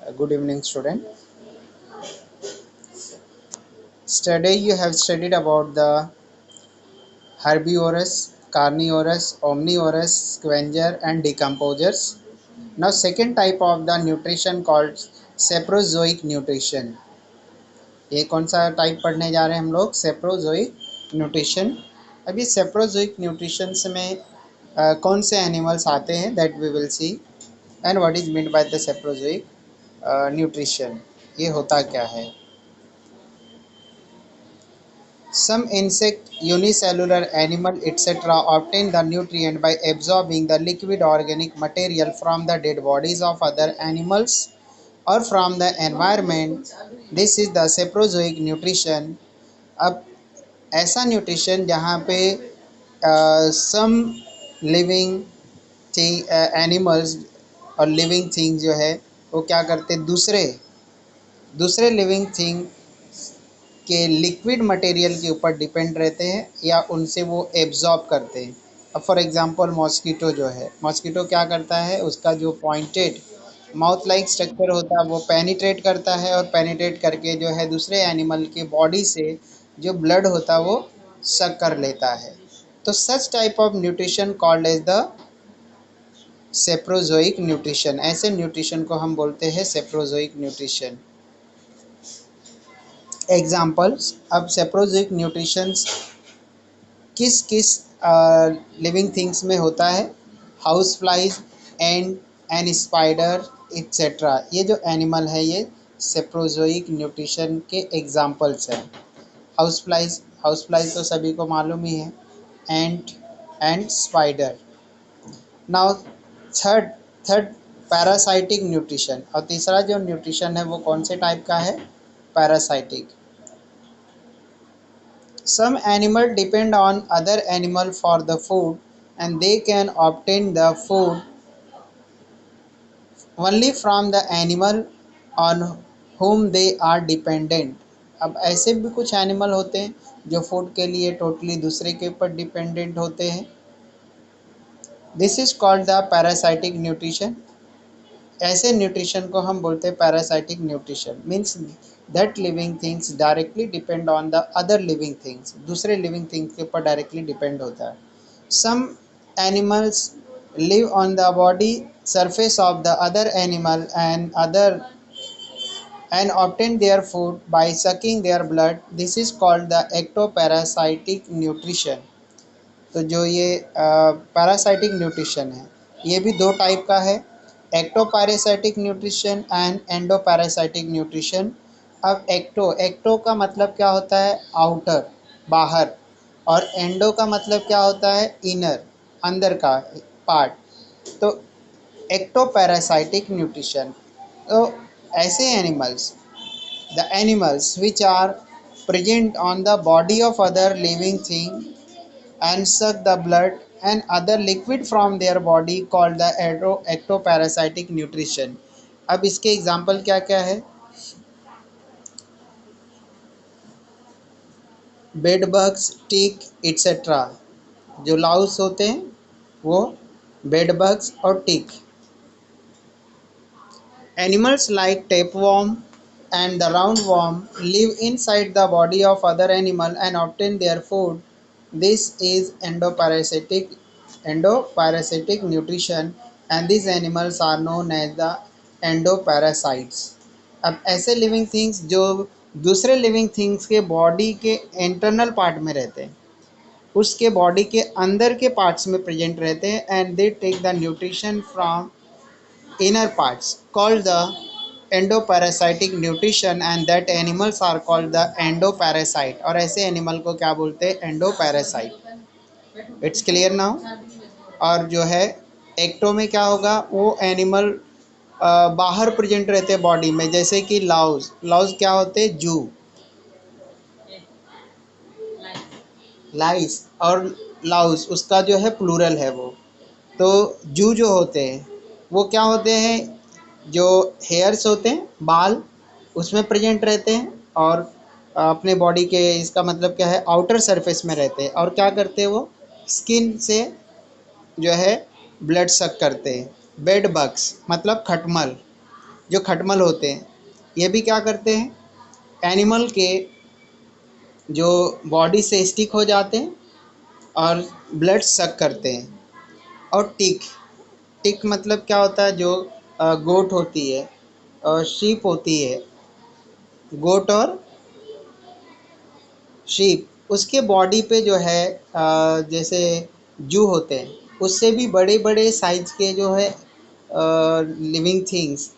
Good evening, student. Today you have studied about the herbivorous, carnivorous, omnivorous, scavenger, and decomposers. Now, second type of the nutrition called saprozoic nutrition. ये कौन सा type पढ़ने जा रहे हैं हम लोग? Saprozoic nutrition. अभी सेप्रोजोइक न्यूट्रिशन में कौन से एनिमल्स आते हैं that we will see and what is mean by the saprozoic nutrition. ये होता क्या है? Some insect, unicellular animal etc. obtain the nutrient by absorbing the liquid organic material from the dead bodies of other animals or from the environment. This is the saprozoic nutrition. अब ऐसा nutrition जहाँ पे सम living animals और living thing जो है वो क्या करते, दूसरे लिविंग थिंग के लिक्विड मटेरियल के ऊपर डिपेंड रहते हैं या उनसे वो एब्जॉर्ब करते हैं. अब फॉर एग्जांपल मॉस्किटो जो है, मॉस्किटो क्या करता है, उसका जो पॉइंटेड माउथ लाइक स्ट्रक्चर होता है वो पेनिट्रेट करता है और पेनिट्रेट करके जो है दूसरे एनिमल के बॉडी से जो ब्लड होता है वो सक कर लेता है. तो such type of nutrition called as the saprozoic nutrition. ऐसे न्यूट्रिशन को हम बोलते हैं सेप्रोजोइक न्यूट्रिशन. एग्जाम्पल्स. अब सेप्रोजोइक न्यूट्रिशंस किस किस लिविंग थिंग्स में होता है? House flies, and spider etcetera. ये जो एनिमल है ये सेप्रोजोइक न्यूट्रिशन के एग्जाम्पल्स हैं. हाउस फ्लाइज तो सभी को मालूम ही है. And spider. Now third parasitic nutrition. और तीसरा जो न्यूट्रिशन है वो कौन से टाइप का है? Parasitic. Some animals depend on other animal for the food and they can obtain the food only from the animal on whom they are dependent. अब ऐसे भी कुछ एनिमल होते हैं जो फूड के लिए टोटली दूसरे के ऊपर डिपेंडेंट होते हैं. This is called the parasitic nutrition. ऐसे न्यूट्रिशन को हम बोलते हैं parasitic nutrition. Means that living things directly depend on the other living things. दूसरे लिविंग थिंग्स के ऊपर डायरेक्टली डिपेंड होता है. Some animals live on the body surface of the other animal and obtain their food by sucking their blood. This is called the ectoparasitic nutrition. तो जो ये parasitic nutrition है ये भी दो टाइप का है, एक्टोपैरासाइटिक न्यूट्रिशन एंड एंडोपैरासाइटिक न्यूट्रिशन. अब एक्टो का मतलब क्या होता है? आउटर, बाहर. और एंडो का मतलब क्या होता है? इनर, अंदर का पार्ट. तो एक्टोपैरासाइटिक न्यूट्रिशन. तो ऐसे animals, the animals which are present on the body of other living thing and suck the blood and other liquid from their body called the ectoparasitic nutrition. अब इसके एग्जाम्पल क्या क्या है? Bed bugs, tick etcetera. जो louse होते हैं वो bed bugs और tick. Animals like tapeworm and the roundworm live inside the body of other animal and obtain their food. This is endoparasitic nutrition and these animals are known as the endoparasites. अब ऐसे living things जो दूसरे living things के body के internal part में रहते हैं, उसके बॉडी के अंदर के पार्ट्स में प्रेजेंट रहते हैं and they take the nutrition from inner parts called the endoparasitic nutrition and that animals are called the endoparasite. और ऐसे एनिमल को क्या बोलते हैं? एंडोपैरासाइट. It's clear now. और जो है एक्टो में क्या होगा? वो एनिमल बाहर प्रेजेंट रहते हैं बॉडी में, जैसे कि लाउज क्या होते हैं? जू, लाइस और लाउज उसका जो है प्लूरल है वो. तो जू जो होते हैं वो क्या होते हैं? जो हेयर्स होते हैं, बाल, उसमें प्रेजेंट रहते हैं और अपने बॉडी के, इसका मतलब क्या है, आउटर सरफेस में रहते हैं. और क्या करते हैं? वो स्किन से जो है ब्लड सक करते हैं. बेड बग्स मतलब खटमल, जो खटमल होते हैं, ये भी क्या करते हैं, एनिमल के जो बॉडी से स्टिक हो जाते हैं और ब्लड सक करते हैं। और टिक, टिक मतलब क्या होता है, जो गोट होती है और शीप होती है, गोट और शीप, उसके बॉडी पे जो है जैसे जू होते हैं, उससे भी बड़े बड़े साइज के जो है लिविंग थिंग्स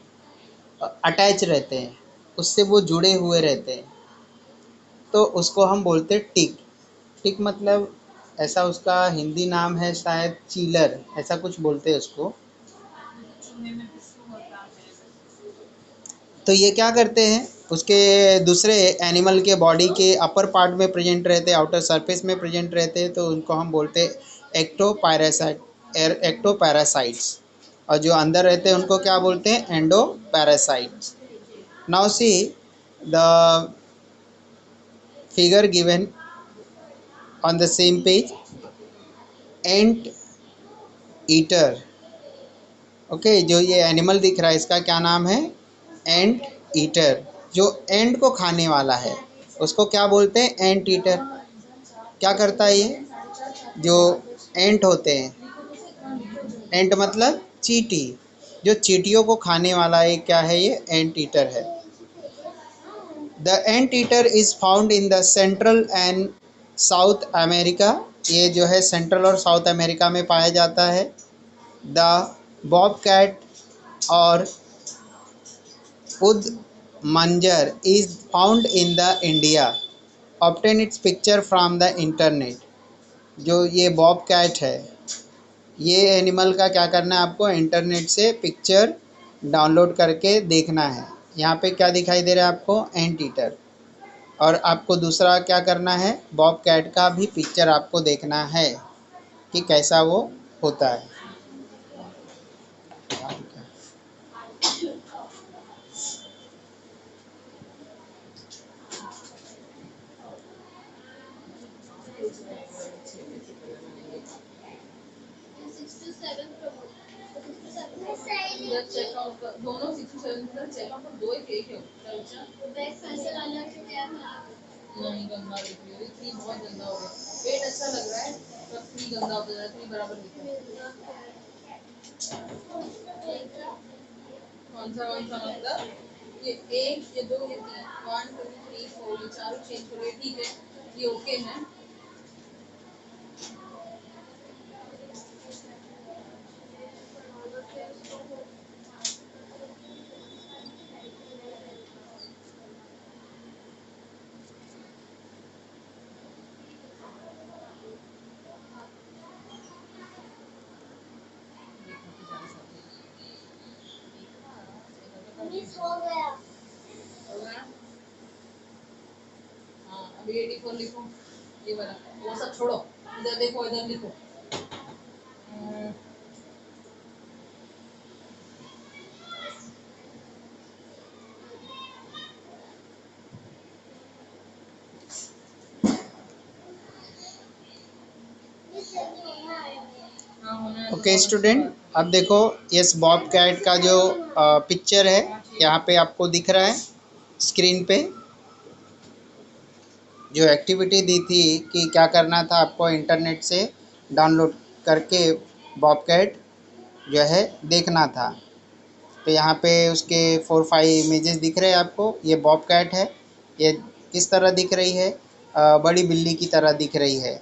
अटैच रहते हैं, उससे वो जुड़े हुए रहते हैं, तो उसको हम बोलते हैं टिक। टिक मतलब ऐसा, उसका हिंदी नाम है शायद चीलर, ऐसा कुछ बोलते हैं उसको। तो ये क्या करते हैं, उसके दूसरे एनिमल के बॉडी के अपर पार्ट में प्रेजेंट रहते हैं, आउटर सरफेस में प्रेजेंट रहते हैं, तो उनको हम बोलते हैं एक्टोपैरासाइट्स। और जो अंदर रहते हैं उनको क्या बोलते हैं, endoparasites. Now see the figure given on the same page, ant eater. Okay, जो ये एनिमल दिख रहा है इसका क्या नाम है, एंट ईटर। जो एंट को खाने वाला है उसको क्या बोलते हैं, एंट ईटर। क्या करता है ये, जो एंट होते हैं, एंट मतलब चींटी, जो चींटियों को खाने वाला है क्या है, ये एंट ईटर है। The ant eater is found in the central and south America. ये जो है सेंट्रल और साउथ अमेरिका में पाया जाता है। द बॉब कैट और उद मंजर is found in the India. Obtain it's picture from the internet. जो ये बॉब कैट है, ये एनिमल का क्या करना है, आपको इंटरनेट से पिक्चर डाउनलोड करके देखना है। यहाँ पे क्या दिखाई दे रहा है आपको, एंट ईटर। और आपको दूसरा क्या करना है, बॉब कैट का भी पिक्चर आपको देखना है कि कैसा वो होता है। दोनों 6 to 7 दो एक है नहीं गंदा दिख रही है, थ्री बहुत गंदा हो गया। पेट अच्छा लग रहा है पर थ्री गंदा हो जा रहा है, थ्री बराबर दिख रहा है। कौन सा मतलब ये एक, ये दो, ये तीन, 1 2 3 4, ये चारों चेंज हो गए, ठीक है, ये ओके है। हो गया। हाँ अभी 84 लिखो, ये वाला वो सब छोड़ो, इधर देखो, इधर लिखो। ओके स्टूडेंट, अब देखो यस बॉब कैट का जो पिक्चर है यहाँ पे आपको दिख रहा है स्क्रीन पे। जो एक्टिविटी दी थी कि क्या करना था, आपको इंटरनेट से डाउनलोड करके बॉब कैट जो है देखना था। तो यहाँ पे उसके 4-5 इमेजेस दिख रहे हैं आपको। ये बॉब कैट है, ये किस तरह दिख रही है, बड़ी बिल्ली की तरह दिख रही है।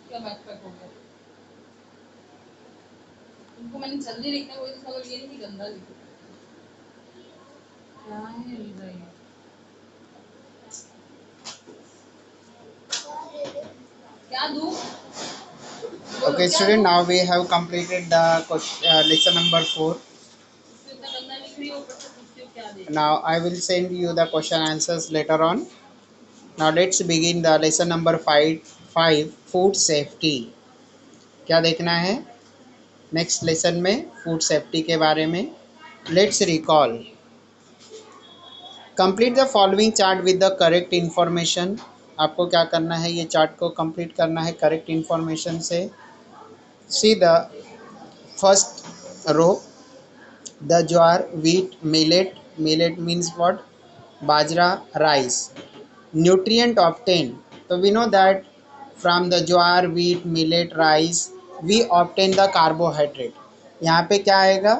क्या बैकपैक हो गया, उनको मैंने जल्दी लिखना है, वही तो मतलब ये नहीं कि गंदा लिखो। क्या है ये, क्या दूँ बोलो। Okay, student, now we have completed the lesson number 4. इतना गंदा लिख रही हो, ऊपर से पूछती हो क्या दे। Now I will send you the question answers later on. Now let's begin the lesson number 5 food safety. क्या देखना है नेक्स्ट लेसन में फूड सेफ्टी के बारे में. Let's recall. Complete the following chart with the correct information. आपको क्या करना है, ये चार्ट को कंप्लीट करना है करेक्ट इन्फॉर्मेशन से. See the first row, the jowar, wheat, millet. Millet means what? Bajra, rice. Nutrient obtained. So we know that from the jowar, wheat, millet, rice we obtain the carbohydrate. यहाँ पे क्या आएगा,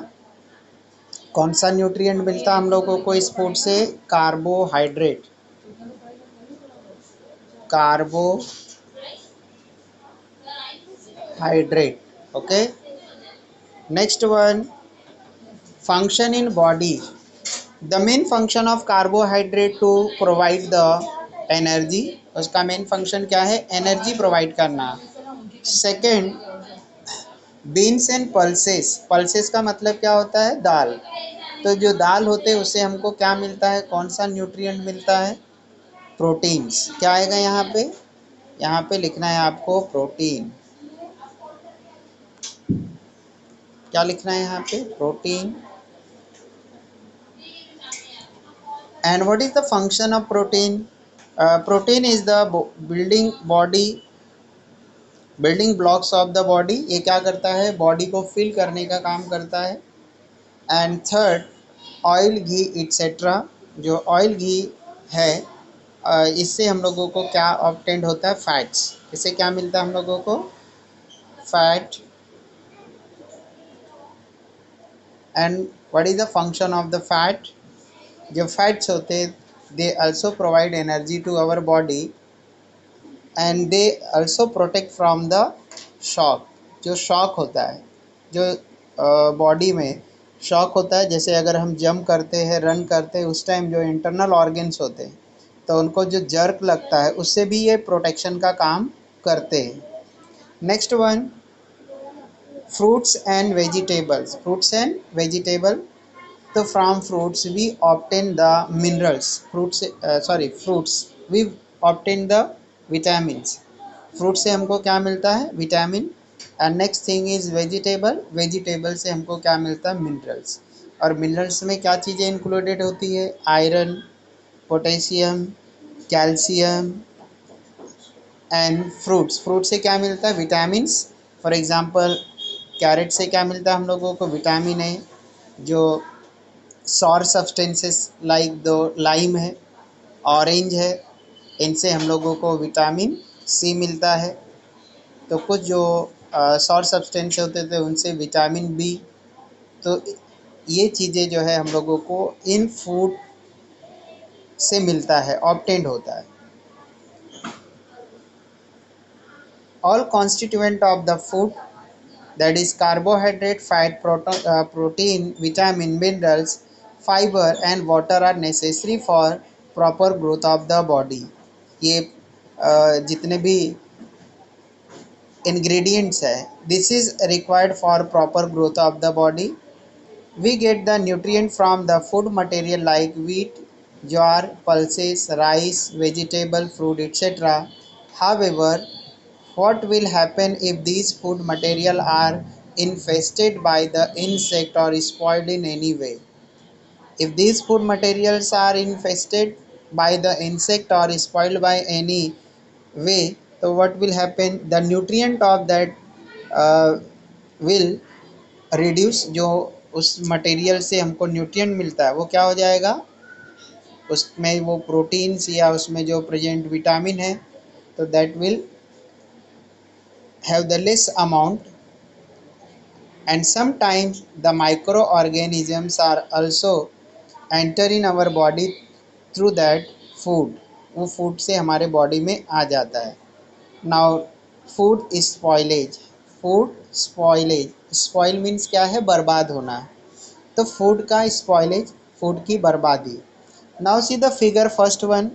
कौन सा nutrient मिलता हम लोगों को इस फूड से? Carbohydrate. Carbohydrate. Okay. Next one, function in body. The main function of carbohydrate to provide the energy. उसका मेन फंक्शन क्या है? एनर्जी प्रोवाइड करना. Second, beans and pulses. Pulses का मतलब क्या होता है? दाल. तो जो दाल होते हैं उससे हमको क्या मिलता है, कौन सा न्यूट्रिएंट मिलता है? प्रोटीन्स. क्या आएगा यहाँ पे? यहाँ पे लिखना है आपको प्रोटीन. क्या लिखना है यहाँ पे? Protein. And what is the function of protein? Protein is the building blocks of the body. ये क्या करता है? बॉडी को फिल करने का काम करता है. And third, oil, ghee etcetera. जो ऑयल घी है इससे हम लोगों को क्या ऑब्टेंड होता है? फैट्स. इससे क्या मिलता है हम लोगों को? Fat. And what is the function of the fat? जो फैट्स होते they also provide energy to our body and they also protect from the shock. जो शॉक होता है, जो बॉडी में शॉक होता है, जैसे अगर हम जंप करते हैं, रन करते हैं, उस टाइम जो इंटरनल ऑर्गन्स होते हैं तो उनको जो जर्क लगता है उससे भी ये प्रोटेक्शन का काम करते हैं. Next one, fruits and vegetables. Fruits and vegetable. तो from fruits we obtain the minerals. Fruits we obtain the vitamins. Fruit से हमको क्या मिलता है? Vitamin. And next thing is vegetable. Vegetable से हमको क्या मिलता है? मिनरल्स. और मिनरल्स में क्या चीज़ें इंक्लूडेड होती है? Iron, potassium, calcium. And fruit से क्या मिलता है? विटामिन्स. फॉर एग्जांपल कैरेट से क्या मिलता है हम लोगों को? Vitamin A. जो सॉर सब्सटेंसेस लाइक दो लाइम है, ऑरेंज है, इनसे हम लोगों को विटामिन सी मिलता है. तो कुछ जो सॉर सब्सटेंस होते थे उनसे विटामिन बी. तो ये चीज़ें जो है हम लोगों को इन फूड से मिलता है, ऑब्टेंड होता है. All constituent of the food, that is carbohydrate, fat, protein, vitamin, minerals, fiber and water are necessary for proper growth of the body. ये जितने भी ingredients है, this is required for proper growth of the body. We get the nutrient from the food material like wheat, jowar, pulses, rice, vegetable, fruit, etc. However, what will happen if these food material are infested by the insect or spoiled in any way? If these food materials are infested by the insect or spoiled by any way, so what will happen? The nutrient of that will reduce. जो उस material से हमको nutrient मिलता है वो क्या हो जाएगा? उसमें वो प्रोटीन्स या उसमें जो प्रेजेंट विटामिन है तो that will have the less amount. And sometimes the microorganisms are also enter in our body through that food. वो फूड से हमारे बॉडी में आ जाता है. Now food spoilage. Food spoilage. Spoil means क्या है? बर्बाद होना. तो फूड का स्पॉइलेज, फूड की बर्बादी. Now see the figure first one.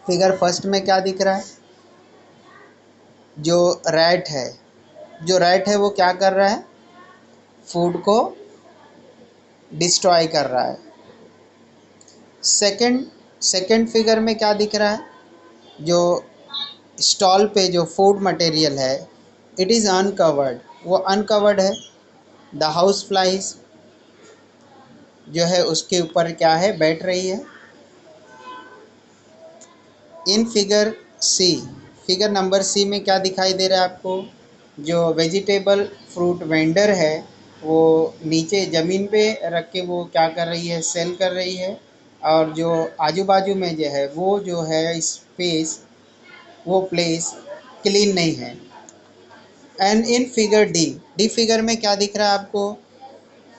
Figure first में क्या दिख रहा है? जो रैट है, जो रैट है वो क्या कर रहा है, फूड को डिस्ट्रॉय कर रहा है। सेकंड सेकंड फिगर में क्या दिख रहा है, जो स्टॉल पे जो फूड मटेरियल है, इट इज़ अनकवर्ड, वो अनकवर्ड है। द हाउस फ्लाइज जो है उसके ऊपर क्या है, बैठ रही है। In figure C, figure number C में क्या दिखाई दे रहा है आपको, जो वेजिटेबल फ्रूट वेंडर है वो नीचे ज़मीन पे रख के वो क्या कर रही है, सेल कर रही है। और जो आजू बाजू में जो है वो जो है स्पेस, वो प्लेस क्लीन नहीं है। And in figure D, D figure में क्या दिख रहा है आपको,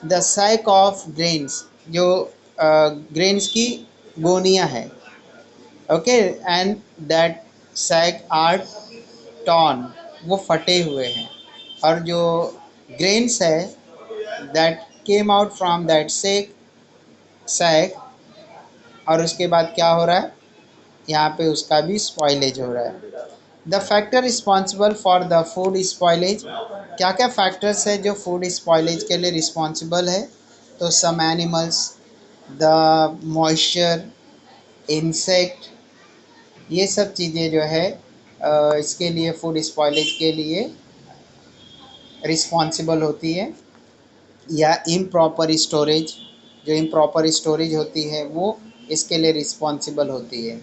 द सैक ऑफ ग्रेन्स, जो ग्रेन्स की गोनियां है। Okay, and that sack are torn, वो फटे हुए हैं। और जो ग्रेन्स है that came out from that sack sack, और उसके बाद क्या हो रहा है, यहाँ पे उसका भी स्पॉइलेज हो रहा है। The factor responsible for the food spoilage, क्या क्या फैक्टर्स है जो फूड स्पॉइलेज के लिए रिस्पॉन्सिबल है, तो some animals, the moisture, insect, ये सब चीज़ें जो है इसके लिए फूड स्पॉइलेज के लिए रिस्पॉन्सिबल होती है। या इम्प्रॉपर स्टोरेज, जो इम्प्रॉपर स्टोरेज होती है वो इसके लिए रिस्पॉन्सिबल होती है।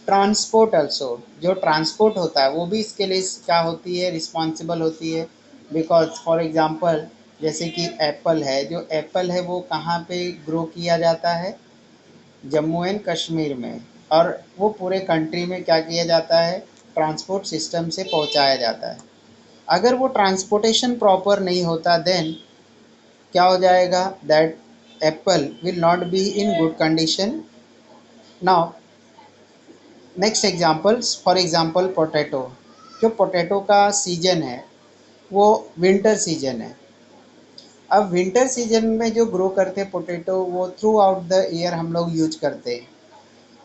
ट्रांसपोर्ट अल्सो, जो ट्रांसपोर्ट होता है वो भी इसके लिए क्या होती है, रिस्पॉन्सिबल होती है। बिकॉज फॉर एग्जांपल जैसे कि एप्पल है, जो एप्पल है वो कहाँ पे ग्रो किया जाता है, जम्मू एंड कश्मीर में। और वो पूरे कंट्री में क्या किया जाता है, ट्रांसपोर्ट सिस्टम से पहुंचाया जाता है। अगर वो ट्रांसपोर्टेशन प्रॉपर नहीं होता देन क्या हो जाएगा, that Apple will not be in good condition. Now next examples, for example potato, जो पोटैटो का सीजन है वो विंटर सीजन है। अब विंटर सीजन में जो ग्रो करते पोटैटो वो थ्रू आउट द ईयर हम लोग यूज करते हैं।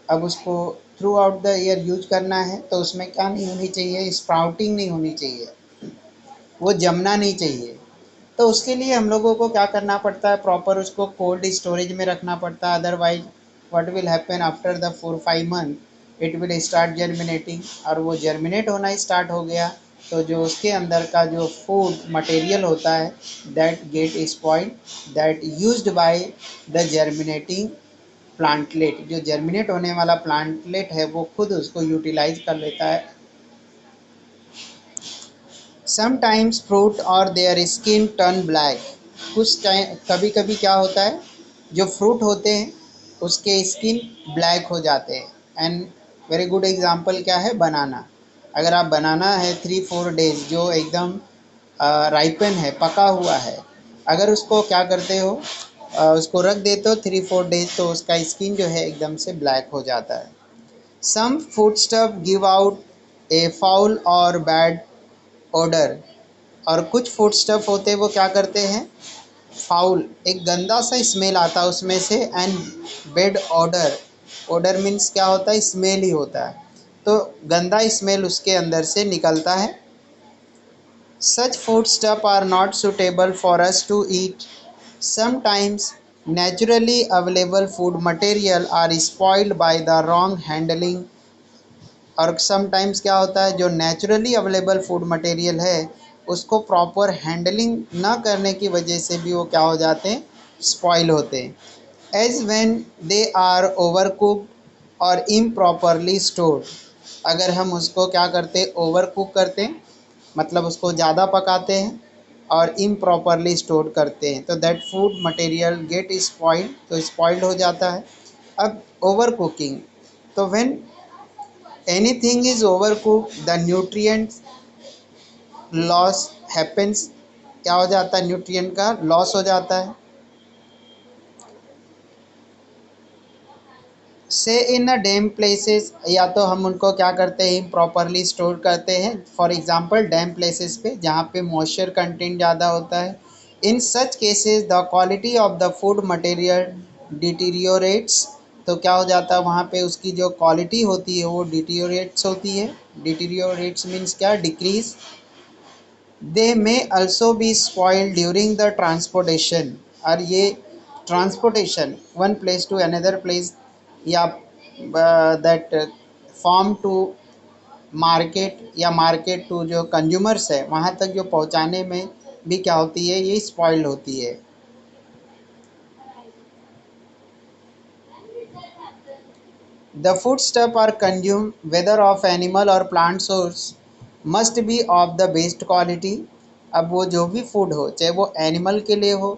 अब उसको through out the year use करना है तो उसमें क्या नहीं होनी चाहिए, स्प्राउटिंग नहीं होनी चाहिए, वो जमना नहीं चाहिए। तो उसके लिए हम लोगों को क्या करना पड़ता है, प्रॉपर उसको कोल्ड स्टोरेज में रखना पड़ता है। Otherwise what will happen, after the 4-5 month it will start germinating, और वो जर्मिनेट होना स्टार्ट हो गया तो जो उसके अंदर का जो फूड मटेरियल होता है that get spoiled, that used by the germinating plantlet, जो जर्मिनेट होने वाला प्लांटलेट है वो खुद उसको यूटिलाइज कर लेता है। समटाइम्स फ्रूट और देयर स्किन टर्न ब्लैक, कुछ टाइम कभी कभी क्या होता है, जो फ्रूट होते हैं उसके स्किन ब्लैक हो जाते हैं। एंड वेरी गुड एग्जांपल क्या है, बनाना। अगर आप बनाना है 3-4 डेज जो एकदम राइपन है, पका हुआ है, अगर उसको क्या करते हो, उसको रख देते हो 3-4 डेज तो उसका स्किन जो है एकदम से ब्लैक हो जाता है। Some food stuff give out a foul or bad odour, और कुछ फूड स्टफ होते हैं वो क्या करते हैं, फाउल, एक गंदा सा स्मेल आता है उसमें से, and bed order, order means क्या होता है, स्मेल ही होता है, तो गंदा स्मेल उसके अंदर से निकलता है। Such food stuff are not suitable for us to eat, sometimes naturally available food material are spoiled by the wrong handling, और समटाइम्स क्या होता है, जो नेचुरली अवेलेबल फूड मटेरियल है उसको प्रॉपर हैंडलिंग ना करने की वजह से भी वो क्या हो जाते हैं, स्पॉइल होते हैं। As when they are over cooked और इम्प्रॉपरली स्टोर्ड, अगर हम उसको क्या करते हैं, ओवर कुक करते हैं, मतलब उसको ज़्यादा पकाते हैं और इम्प्रॉपरली स्टोर करते हैं तो that food material gate spoiled, तो स्पॉइल्ड हो जाता है। अब ओवर कुकिंग, तो when anything is overcooked the nutrient loss happens, क्या हो जाता है, न्यूट्रिएंट का लॉस हो जाता है। से इन डैम प्लेसेस, या तो हम उनको क्या करते हैं, प्रॉपरली स्टोर करते हैं, फॉर एग्जांपल डैम प्लेसेस पे जहाँ पे मॉइस्चर कंटेंट ज़्यादा होता है। In such cases the quality of the food material deteriorates, तो क्या हो जाता है वहाँ पे उसकी जो क्वालिटी होती है वो डिटीरियोरेट्स होती है। डिटीरियोरेट्स मीन्स क्या, decrease. They may also be spoiled during the transportation। और ये transportation one place to another place या दैट फॉर्म टू मार्केट या मार्केट टू जो कंज्यूमर्स है वहाँ तक जो पहुँचाने में भी क्या होती है, ये स्पॉइल होती है। The foodstuff are consumed whether of animal or plant source must be of the best quality। अब वो जो भी फूड हो चाहे वो एनिमल के लिए हो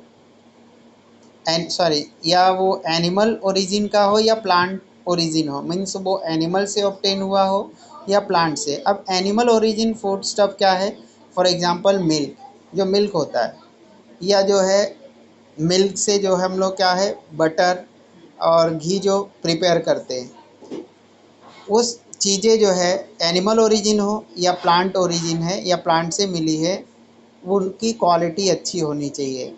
एन सॉरी या वो एनिमल ओरिजिन का हो या प्लांट ओरिजिन हो, मीन्स वो एनिमल से ऑब्टेन हुआ हो या प्लांट से। अब एनिमल ओरिजिन फूड स्टफ क्या है, फॉर एग्जांपल मिल्क, जो मिल्क होता है, या जो है मिल्क से जो हम लोग क्या है बटर और घी जो प्रिपेयर करते हैं, उस चीज़ें जो है एनिमल ओरिजिन हो या प्लांट ओरिजिन है या प्लांट से मिली है, वो उनकी क्वालिटी अच्छी होनी चाहिए।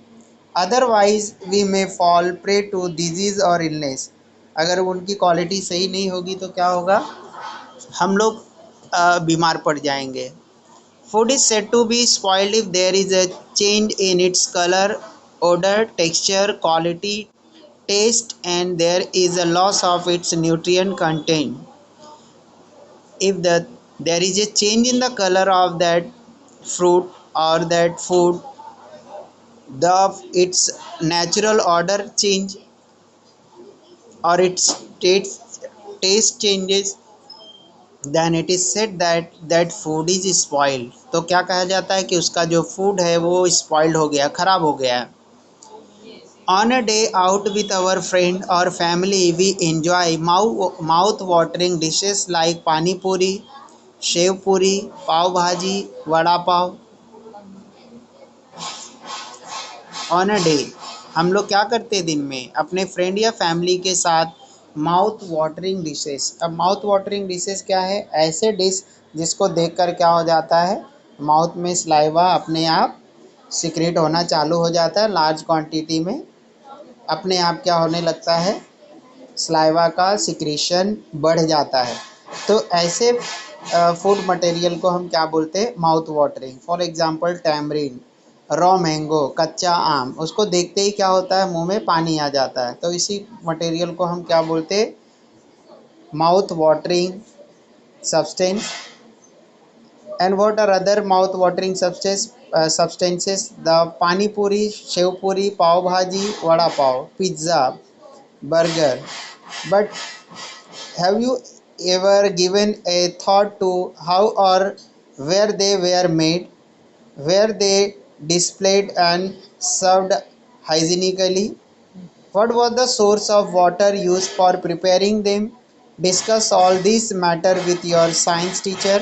Otherwise we may fall prey to disease और इलनेस। अगर उनकी क्वालिटी सही नहीं होगी तो क्या होगा, हम लोग बीमार पड़ जाएंगे। Food is said to be spoiled if there is a change in its colour, odor, texture, quality, taste, and there is a loss of its nutrient content। If there is a change in the color of that fruit or that food, the its natural order change or its taste changes, then it is said that that food is spoiled। तो क्या कहा जाता है कि उसका जो food है वो स्पॉइल्ड हो गया, खराब हो गया। On a day out with our friend or family, we enjoy mouth watering dishes like pani puri, sev puri, pav bhaji, vada pav. On a day, हम लोग क्या करते हैं दिन में अपने फ्रेंड या फैमिली के साथ माउथ वाटरिंग डिशेस। अब माउथ वाटरिंग डिशेस क्या है, ऐसे डिश जिसको देखकर क्या हो जाता है, माउथ में सलाइवा अपने आप सिक्रेट होना चालू हो जाता है, लार्ज क्वांटिटी में अपने आप क्या होने लगता है, सलाइवा का सिक्रीशन बढ़ जाता है। तो ऐसे फूड मटेरियल को हम क्या बोलते हैं, mouth watering. For example tamarind, raw mango, कच्चा आम, उसको देखते ही क्या होता है, मुंह में पानी आ जाता है। तो इसी मटेरियल को हम क्या बोलते हैं, mouth watering substance. And what are other mouth watering substances? The pani puri, sev puri, pav bhaji, vada pav, pizza, burger। But have you ever given a thought to how or where they were made, where they displayed and served hygienically? What was the source of water used for preparing them? Discuss all these matter with your science teacher।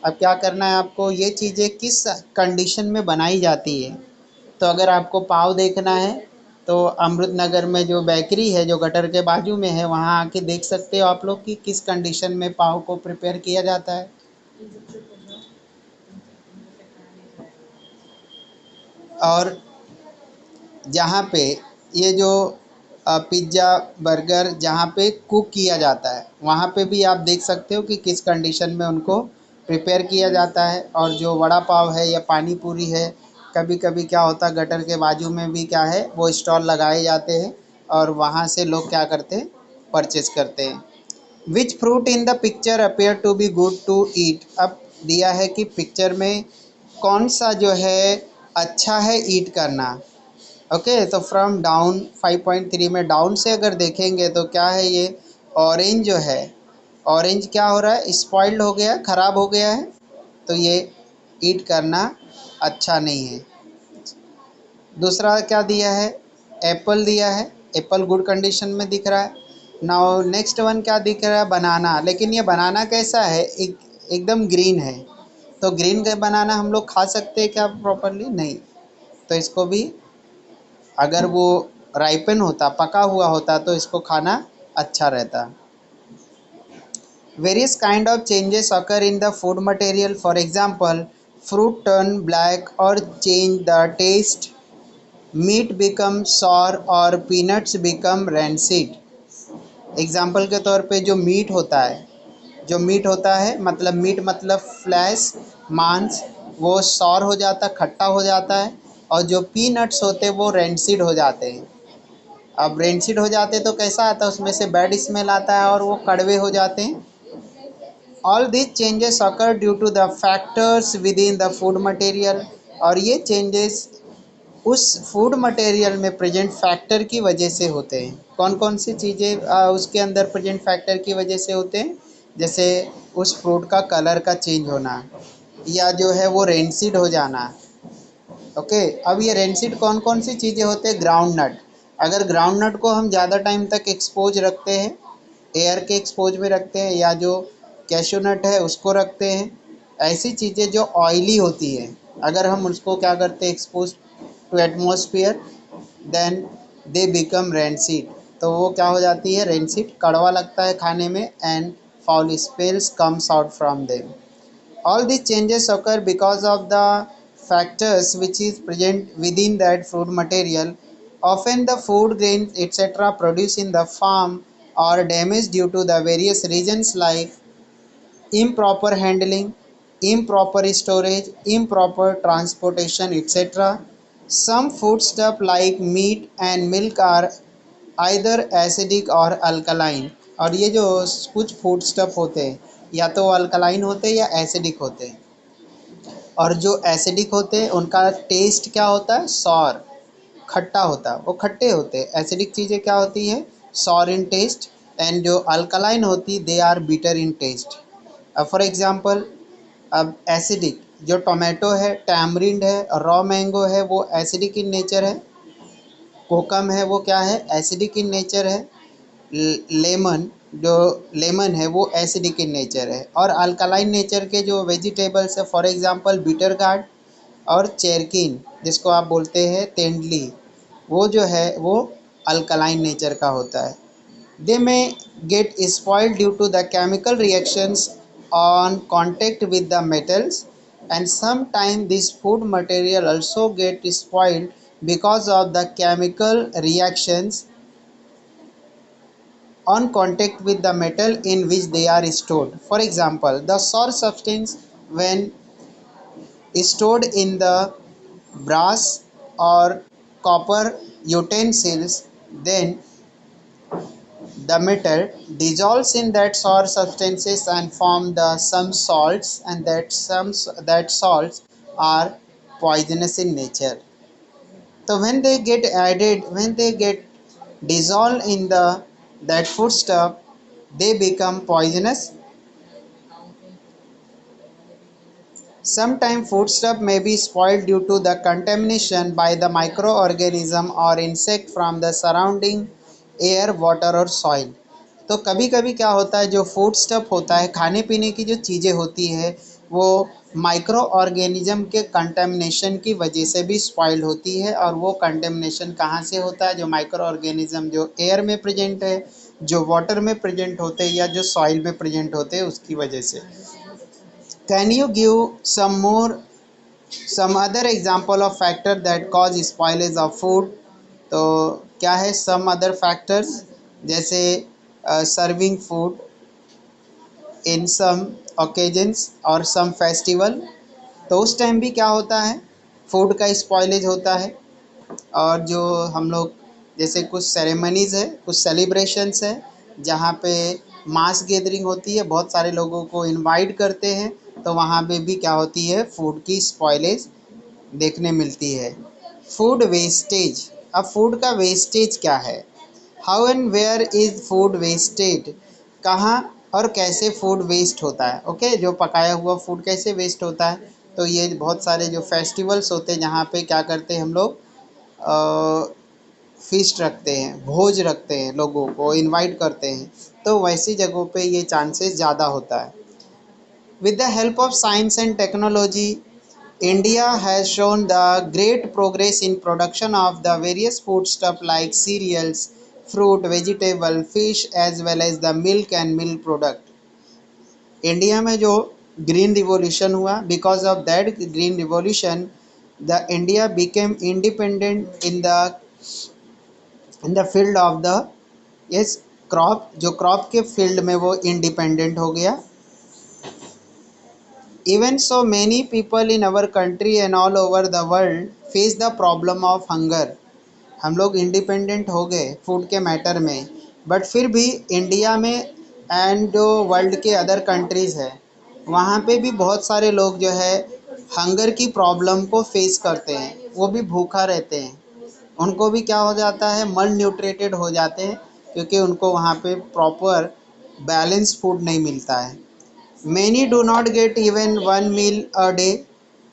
अब क्या करना है आपको, ये चीज़ें किस condition में बनाई जाती है। तो अगर आपको पाव देखना है तो अमृत नगर में जो बेकरी है जो गटर के बाजू में है, वहाँ आके देख सकते हो आप लोग कि किस कंडीशन में पाव को प्रिपेयर किया जाता है। और जहाँ पे ये जो पिज़्ज़ा बर्गर जहाँ पे कुक किया जाता है, वहाँ पे भी आप देख सकते हो कि किस कंडीशन में उनको प्रिपेयर किया जाता है। और जो वड़ा पाव है या पानी पूरी है, कभी कभी क्या होता है, गटर के बाजू में भी क्या है, वो स्टॉल लगाए जाते हैं और वहाँ से लोग क्या करते हैं, परचेज करते हैं। Which fruit in the picture appear to be good to eat. अब दिया है कि पिक्चर में कौन सा जो है अच्छा है ईट करना। ओके, तो फ्रॉम डाउन 5.3 में डाउन से अगर देखेंगे तो क्या है, ये ऑरेंज जो है, ऑरेंज क्या हो रहा है, स्पॉइल्ड हो गया, ख़राब हो गया है, तो ये ईट करना अच्छा नहीं है। दूसरा क्या दिया है, एप्पल दिया है, एप्पल गुड कंडीशन में दिख रहा है। नाउ नेक्स्ट वन क्या दिख रहा है, बनाना। लेकिन ये बनाना कैसा है, एकदम ग्रीन है। तो ग्रीन का बनाना हम लोग खा सकते हैं क्या प्रॉपरली, नहीं। तो इसको भी अगर वो राइपन होता, पका हुआ होता, तो इसको खाना अच्छा रहता। Various kind of changes occur in the food material. For example, fruit turn black और change the taste, meat become sour और पीनट्स बिकम रैंसिड। एग्जाम्पल के तौर पे जो मीट होता है, जो मीट होता है मतलब मीट मतलब फ्लैश, मांस, वो सॉर हो जाता, खट्टा हो जाता है, और जो पीनट्स होते हैं वो रेंसिड हो जाते हैं। अब रेंसिड हो जाते तो कैसा आता है, उसमें से बैड स्मेल आता है और वो कड़वे हो जाते हैं। All these changes occur due to the factors within the food material, और ये चेंजेस उस फूड मटेरियल में प्रेजेंट फैक्टर की वजह से होते हैं। कौन कौन सी चीज़ें उसके अंदर प्रेजेंट फैक्टर की वजह से होते हैं? जैसे उस फ्रूट का कलर का चेंज होना, या जो है वो रेंसिड हो जाना। ओके, अब ये रेंसिड कौन कौन सी चीज़ें होते हैं? Groundnut. अगर ग्राउंड नट को हम ज़्यादा टाइम तक एक्सपोज रखते हैं, एयर के एक्सपोज में रखते हैं, या जो कैशू नट है उसको रखते हैं, ऐसी चीज़ें जो ऑयली होती हैं, अगर हम उसको क्या करते हैं, expose to atmosphere, then they become rancid. तो वो क्या हो जाती है? रेंसिड, कड़वा लगता है खाने में, and foul smells comes out from them. All these changes occur because of the factors which is present within that food material. Often the food grains etc. produced in the farm are damaged due to the various reasons like improper handling, improper storage, improper transportation etc. Some foodstuff like meat and milk are either acidic or alkaline, और ये जो कुछ food stuff होते हैं या तो alkaline होते हैं या एसिडिक होते हैं। और जो एसिडिक होते हैं उनका टेस्ट क्या होता है? सॉर, खट्टा होता है, वो खट्टे होते हैं। एसिडिक चीज़ें क्या होती हैं? Sour in taste. एंड जो अल्कलाइन होती they are bitter in taste. अब फॉर एग्जांपल, अब एसिडिक जो टोमेटो है, टैमरिंड है, रॉ मैंगो है, वो एसिडिक इन नेचर है। कोकम है, वो क्या है? एसिडिक इन नेचर है। लेमन, जो लेमन है वो एसिडिक इन नेचर है। और अल्कलाइन नेचर के जो वेजिटेबल्स है, फॉर एग्जांपल बिटर गार्ड और चेरकिन, जिसको आप बोलते हैं तेंडली, वो जो है वो अल्कलाइन नेचर का होता है। They may get spoiled due to the chemical reactions on contact with the metals, and sometimes this food material also get spoiled because of the chemical reactions on contact with the metal in which they are stored. For example, the sour substance when stored in the brass or copper utensils, then the metal dissolves in that sour substances and form the some salts, and that salts are poisonous in nature. So when they get dissolved in the that foodstuff, they become poisonous. Sometimes foodstuff may be spoiled due to the contamination by the microorganism or insect from the surrounding air, water और soil. तो कभी कभी क्या होता है, जो food stuff होता है, खाने पीने की जो चीज़ें होती है, वो माइक्रो ऑर्गेनिज्म के कंटेमिनेशन की वजह से भी स्पॉइल होती है। और वो कंटेमिनेशन कहाँ से होता है? जो माइक्रो ऑर्गेनिज्म जो एयर में प्रेजेंट है, जो वाटर में प्रेजेंट होते हैं, या जो सॉइल में प्रेजेंट होते हैं, उसकी वजह से। Can you give some other example of factor that cause spoilage of food? तो क्या है some other factors? जैसे serving food in some occasions और some festival, तो उस टाइम भी क्या होता है? फूड का स्पॉइलेज होता है। और जो हम लोग जैसे कुछ सेरेमनीज़ है, कुछ सेलिब्रेशंस है, जहाँ पे मास गैदरिंग होती है, बहुत सारे लोगों को इनवाइट करते हैं, तो वहाँ पे भी क्या होती है? फूड की स्पॉइलेज देखने मिलती है। Food wastage. अब फूड का वेस्टेज क्या है? How and where is food wasted? कहाँ और कैसे फूड वेस्ट होता है? ओके, जो पकाया हुआ फूड कैसे वेस्ट होता है? तो ये बहुत सारे जो फेस्टिवल्स होते हैं, जहाँ पे क्या करते हैं हम लोग, फीस्ट रखते हैं, भोज रखते हैं, लोगों को इनवाइट करते हैं, तो वैसी जगहों पे ये चांसेस ज़्यादा होता है। With the help of science and technology, India has shown the great progress in production of the various foodstuff like cereals, fruit, vegetable, fish as well as the milk and milk product. India में जो green revolution हुआ, because of that green revolution the India became independent in the field of the yes crop, जो crop के field में वो independent हो गया। Even so, many people in our country and all over the world face the problem of hunger. हम लोग independent हो गए फूड के मैटर में, बट फिर भी इंडिया में एंड जो वर्ल्ड के अदर कंट्रीज़ है वहाँ पे भी बहुत सारे लोग जो है हंगर की प्रॉब्लम को फेस करते हैं, वो भी भूखा रहते हैं, उनको भी क्या हो जाता है, मल न्यूट्रेटेड हो जाते हैं, क्योंकि उनको वहाँ पे प्रॉपर बैलेंस फूड नहीं मिलता है। Many do not get even one meal a day,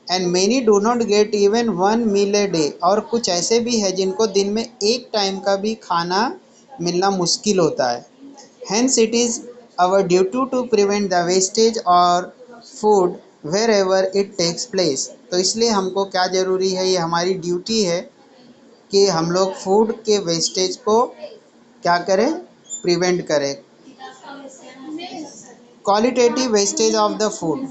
and many do not get even one meal a day, और कुछ ऐसे भी है जिनको दिन में एक टाइम का भी खाना मिलना मुश्किल होता है। Hence it is our duty to prevent the wastage और food wherever it takes place. तो इसलिए हमको क्या ज़रूरी है, ये हमारी ड्यूटी है कि हम लोग फूड के वेस्टेज को क्या करें, प्रिवेंट करें। Qualitative wastage of the food,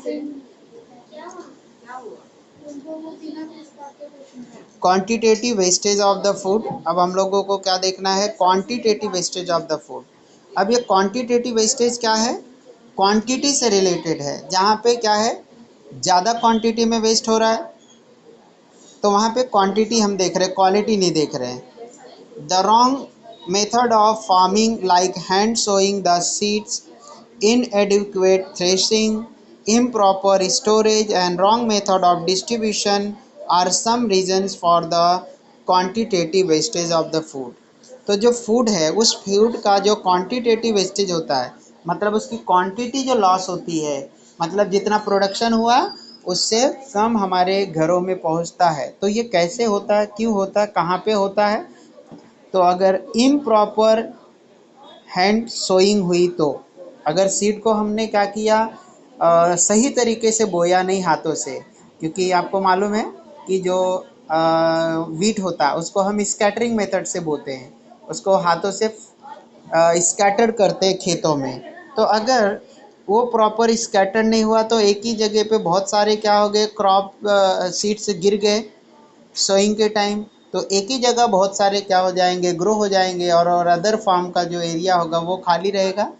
quantitative wastage of the food. अब हम लोगों को क्या देखना है, quantitative wastage of the food. अब ये क्वांटिटेटिव वेस्टेज क्या है, क्वांटिटी से रिलेटेड है, जहाँ पे क्या है ज़्यादा क्वांटिटी में वेस्ट हो रहा है तो वहाँ पे क्वांटिटी हम देख रहे हैं, क्वालिटी नहीं देख रहे हैं। The wrong method of farming like hand sowing the seeds, inadequate threshing, improper storage and wrong method of distribution are some reasons for the quantitative wastage of the food। तो जो फूड है उस food का जो quantitative wastage होता है, मतलब उसकी क्वांटिटी जो लॉस होती है, मतलब जितना प्रोडक्शन हुआ उससे कम हमारे घरों में पहुंचता है। तो ये कैसे होता है, क्यों होता है, कहाँ पे होता है, तो अगर इम्प्रॉपर हैंड सोइंग हुई तो, अगर सीड को हमने क्या किया, सही तरीके से बोया नहीं हाथों से, क्योंकि आपको मालूम है कि जो वीट होता है उसको हम स्कैटरिंग मेथड से बोते हैं, उसको हाथों से स्कैटर करते हैं खेतों में। तो अगर वो प्रॉपर स्कैटर नहीं हुआ तो एक ही जगह पे बहुत सारे क्या हो गए, क्रॉप सीड्स गिर गए सोइंग के टाइम, तो एक ही जगह बहुत सारे क्या हो जाएंगे, ग्रो हो जाएंगे, और अदर फार्म का जो एरिया होगा वो खाली रहेगा।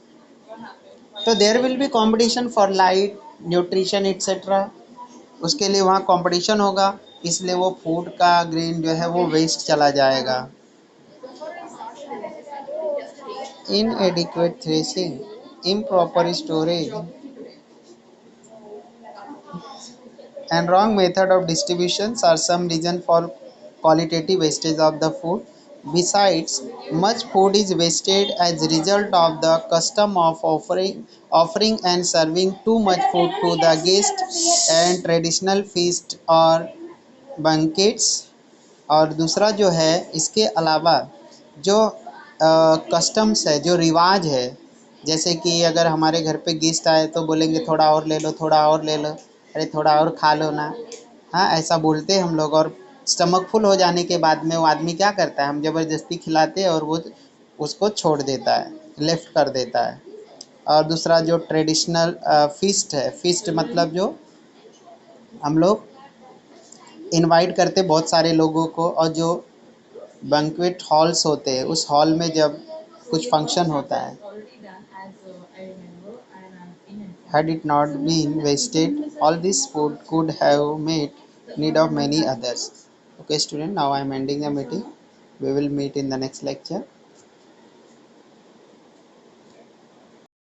तो there will be competition for light nutrition etcetera, उसके लिए वहाँ कंपटीशन होगा, इसलिए वो फूड का ग्रेन जो है वो वेस्ट चला जाएगा। इनएडिक्वेट threshing, improper storage and wrong method of distributions are some reason for qualitative wastage of the food. Besides, much food is wasted as a result of the custom of offering and serving too much food to the guest and traditional feast or banquets। और दूसरा जो है इसके अलावा जो customs है, जो रिवाज है, जैसे कि अगर हमारे घर पे गेस्ट आए तो बोलेंगे थोड़ा और ले लो, थोड़ा और ले लो, अरे थोड़ा और खा लो ना, हाँ ऐसा बोलते हैं हम लोग। और स्टमक फुल हो जाने के बाद में वो आदमी क्या करता है, हम ज़बरदस्ती खिलाते हैं और वो उसको छोड़ देता है, लेफ्ट कर देता है। और दूसरा जो ट्रेडिशनल फीस्ट है, फीस्ट मतलब जो हम लोग इनवाइट करते बहुत सारे लोगों को, और जो बैंक्वेट हॉल्स होते हैं उस हॉल में जब कुछ फंक्शन होता है, had it not been wasted all this food could have met need of many others। Okay student, now I am ending the meeting, we will meet in the next lecture।